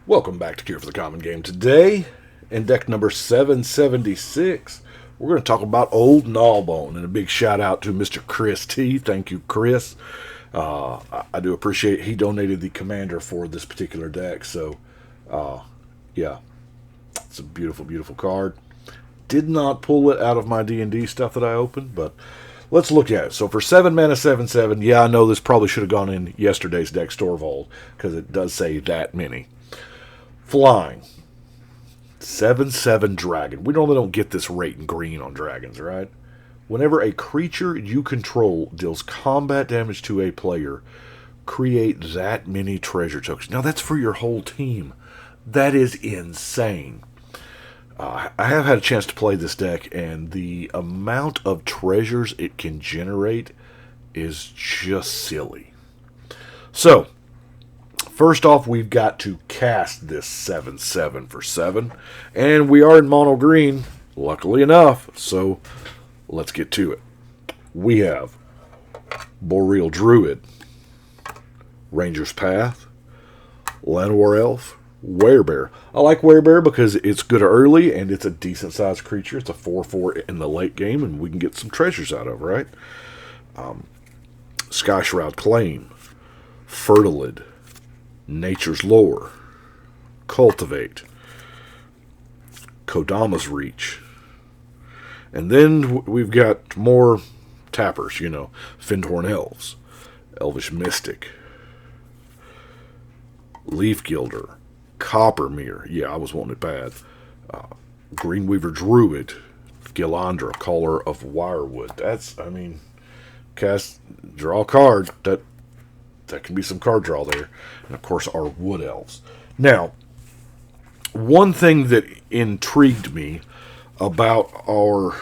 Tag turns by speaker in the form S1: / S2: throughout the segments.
S1: Welcome back to Cure for the Common Game. Today, in deck number 776, we're going to talk about Old Gnawbone. And a big shout out to Mr. Chris T. Thank you, Chris. I do appreciate he donated the commander for this particular deck. So, yeah, it's a beautiful, beautiful card. Did not pull it out of my D&D stuff that I opened, but let's look at it. So for 7 mana, 7/7, yeah, I know this probably should have gone in yesterday's deck store vault because it does say that many. Flying. 7/7 dragon. We normally don't get this rate in green on dragons, right? Whenever a creature you control deals combat damage to a player, create that many treasure tokens. Now that's for your whole team. That is insane. I have had a chance to play this deck, and the amount of treasures it can generate is just silly. So, first off, we've got to cast this 7/7 for 7. And we are in mono green, luckily enough. So, let's get to it. We have Boreal Druid, Ranger's Path, Llanowar Elf, Werebear. I like Werebear because it's good early and it's a decent sized creature. It's a 4/4 in the late game, and we can get some treasures out of it, right? Sky Shroud Claim, Fertilid, Nature's Lore, Cultivate, Kodama's Reach. And then we've got more tappers, Findhorn Elves, Elvish Mystic, Leaf Gilder, Coppermere. Yeah, I was wanting it bad. Greenweaver Druid, Gilandra, Caller of Wirewood. Draw a card. That can be some card draw there. And of course, our Wood Elves. Now, one thing that intrigued me about our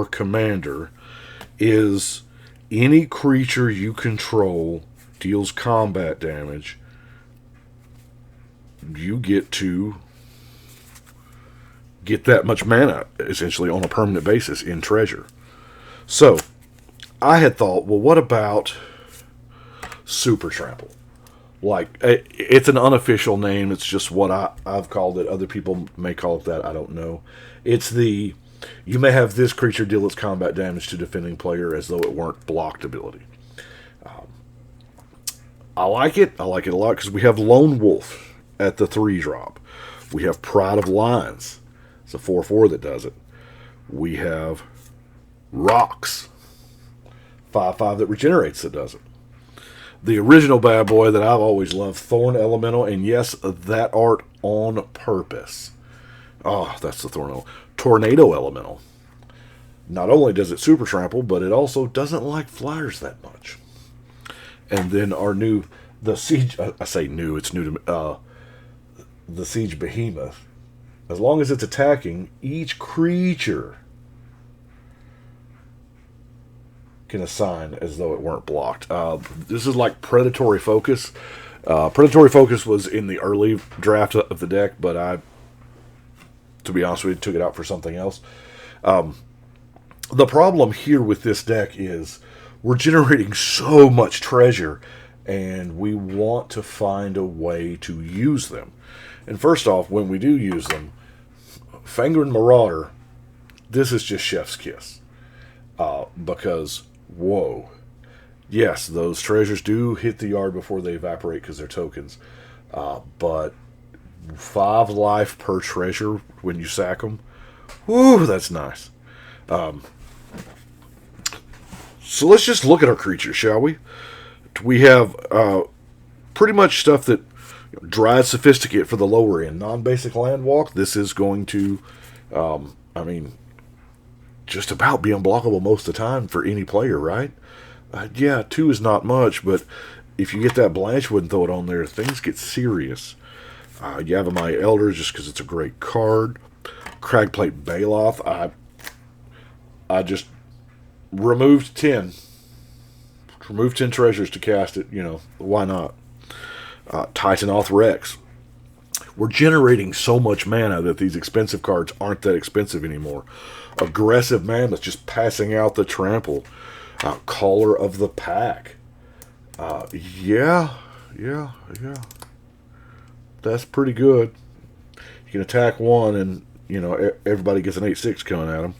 S1: commander is any creature you control deals combat damage, you get to get that much mana, essentially, on a permanent basis in treasure. So, I had thought, well, what about Super Trample? Like, it's an unofficial name. It's just what I've called it. Other people may call it that. I don't know. It's you may have this creature deal its combat damage to defending player as though it weren't blocked ability. I like it. I like it a lot because we have Lone Wolf at the 3-drop. We have Pride of Lions. It's a 4/4 that does it. We have Rocks. 5/5 that regenerates that does it. The original bad boy that I've always loved, Thorn Elemental, and yes, that art on purpose. Oh, that's the Thorn Elemental. Tornado Elemental. Not only does it super trample, but it also doesn't like flyers that much. And then the Siege, I say new, it's new to me, the Siege Behemoth. As long as it's attacking, each creature can assign as though it weren't blocked. This is like Predatory Focus. Predatory Focus was in the early draft of the deck, but I, to be honest with you, took it out for something else. The problem here with this deck is we're generating so much treasure, and we want to find a way to use them. And first off, when we do use them, Fangren Marauder, this is just chef's kiss. Because, whoa. Yes, those treasures do hit the yard before they evaporate because they're tokens. But 5 life per treasure when you sack them. Whoo, that's nice. So let's just look at our creatures, shall we? We have pretty much stuff that Dryad Sophisticate for the lower end. Non-basic land walk. This is going to, just about be unblockable most of the time for any player, right? 2 is not much, but if you get that Blanchwood and throw it on there, things get serious. Yavimaya Elder, just because it's a great card. Cragplate Baloth. I just removed 10. Removed 10 treasures to cast it. Why not? Titanoth Rex. We're generating so much mana that these expensive cards aren't that expensive anymore. Aggressive Mammoth, just passing out the trample. Caller of the Pack. Yeah. That's pretty good. You can attack one, and everybody gets an 8/6 coming at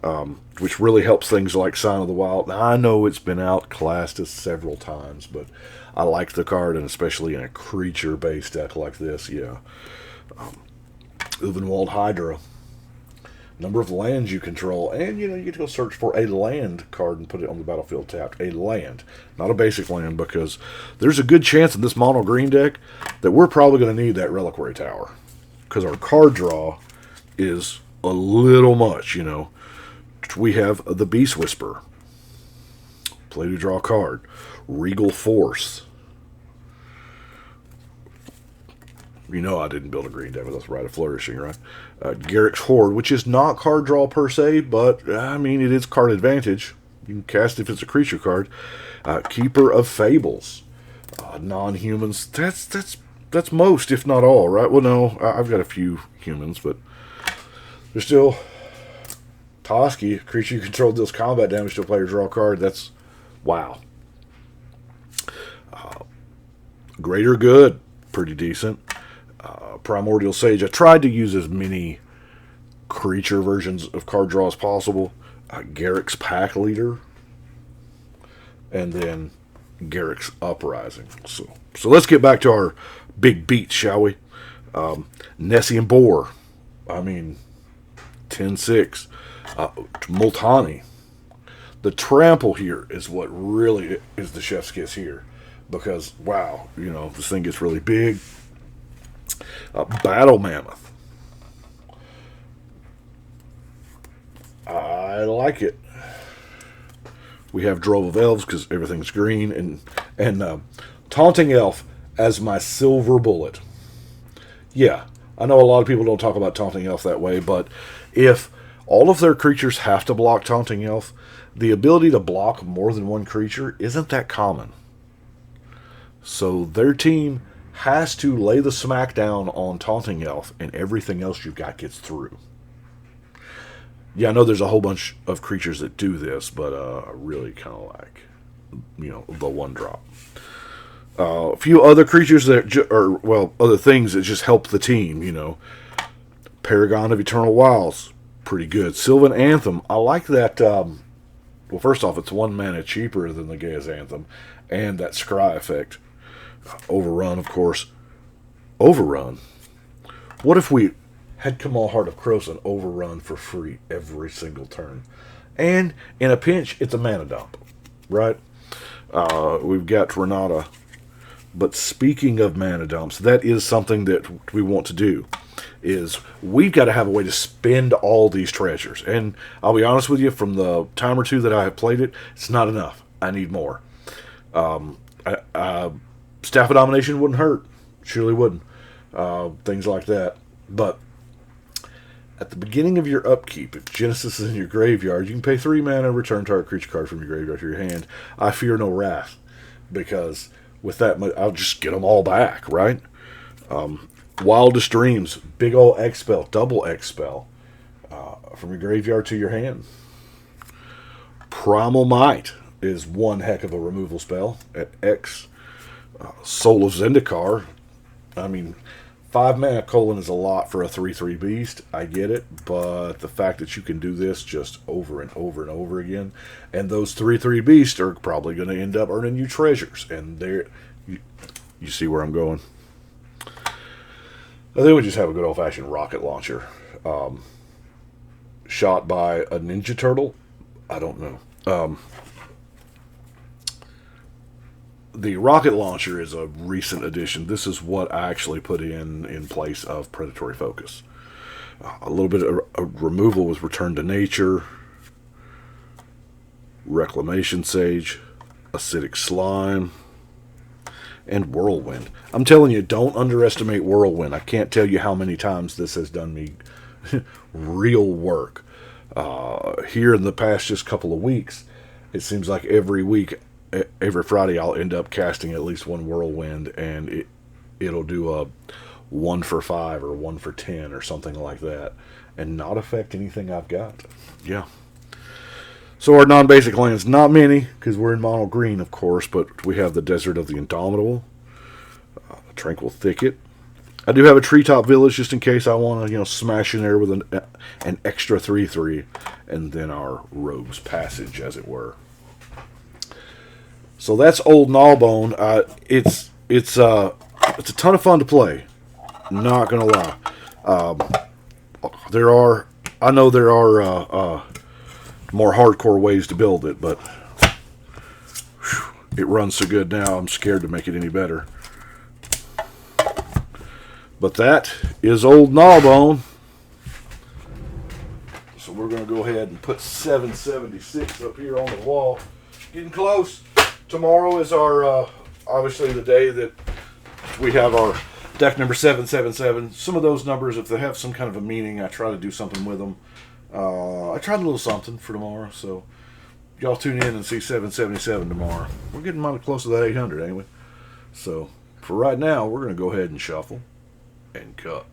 S1: them, which really helps things like Sign of the Wild. Now, I know it's been outclassed several times, but I like the card, and especially in a creature-based deck like this, yeah. Uvenwald Hydra. Number of lands you control, and you get to go search for a land card and put it on the battlefield tapped. A land, not a basic land, because there's a good chance in this mono green deck that we're probably going to need that Reliquary Tower, because our card draw is a little much. We have the Beast Whisperer. Play to draw a card. Regal Force. I didn't build a green deck, but that's Rite of Flourishing, right? Garrick's Horde, which is not card draw per se, but, it is card advantage. You can cast if it's a creature card. Keeper of Fables. Non-humans. That's most, if not all, right? Well, no, I've got a few humans, but there's still... Toski, creature you control deals combat damage to a player, draw a card. That's... wow. Greater Good. Pretty decent. Primordial Sage. I tried to use as many creature versions of card draw as possible. Garrick's Pack Leader. And then Garrick's Uprising. So let's get back to our big beats, shall we? Nessian Boar. 10/6. Multani. The Trample here is what really is the chef's kiss here. Because, wow, this thing gets really big. Battle Mammoth. I like it. We have Drove of Elves because everything's green, and Taunting Elf as my silver bullet. Yeah, I know a lot of people don't talk about Taunting Elf that way, but if all of their creatures have to block Taunting Elf, the ability to block more than one creature isn't that common. So their team has to lay the smack down on Taunting Elf, and everything else you've got gets through. Yeah, I know there's a whole bunch of creatures that do this, but I really kind of like, the one drop. A few other creatures that, other things that just help the team, Paragon of Eternal Wilds, pretty good. Sylvan Anthem, I like that. Well, first off, it's 1 mana cheaper than the Gaia's Anthem, and that Scry effect. Overrun, of course. Overrun. What if we had Kamal Heart of Krosan overrun for free every single turn? And in a pinch, it's a mana dump, right? We've got Renata. But speaking of mana dumps, that is something that we want to do. Is we've got to have a way to spend all these treasures. And I'll be honest with you, from the time or two that I have played it, it's not enough. I need more. Staff of Domination wouldn't hurt. Surely wouldn't. Things like that. But at the beginning of your upkeep, if Genesis is in your graveyard, you can pay 3 mana, return target creature card from your graveyard to your hand. I fear no wrath. Because with that, I'll just get them all back, right? Wildest Dreams, big ol' X-Spell, double X-Spell. From your graveyard to your hand. Primal Might is one heck of a removal spell at X. Soul of Zendikar. 5 mana colon is a lot for a 3/3 beast. I get it, but the fact that you can do this just over and over and over again, and those 3/3 beasts are probably going to end up earning you treasures. And there, you see where I'm going. I think we just have a good old-fashioned rocket launcher. Shot by a Ninja Turtle? I don't know. The rocket launcher is a recent addition. This is what I actually put in place of Predatory Focus. A little bit of removal was Return to Nature, Reclamation Sage, Acidic Slime, and Whirlwind. I'm telling you, don't underestimate Whirlwind. I can't tell you how many times this has done me real work. Here in the past just couple of weeks, it seems like every week, every Friday, I'll end up casting at least one Whirlwind, and it'll do a 1 for 5 or 1 for 10 or something like that, and not affect anything I've got. Yeah. So our non-basic lands, not many, because we're in mono green, of course, but we have the Desert of the Indomitable, Tranquil Thicket, I do have a Treetop Village just in case I want to, smash in there with an extra 3/3, and then our Rogue's Passage, as it were. So that's Old Gnawbone. It's a ton of fun to play. Not gonna lie. I know there are more hardcore ways to build it, but it runs so good now. I'm scared to make it any better. But that is Old Gnawbone. So we're going to go ahead and put 776 up here on the wall. Getting close. Tomorrow is our, obviously the day that we have our deck number 777. Some of those numbers, if they have some kind of a meaning, I try to do something with them. I tried a little something for tomorrow, so y'all tune in and see 777 tomorrow. We're getting mighty close to that 800, ain't we? So for right now, we're going to go ahead and shuffle and cut.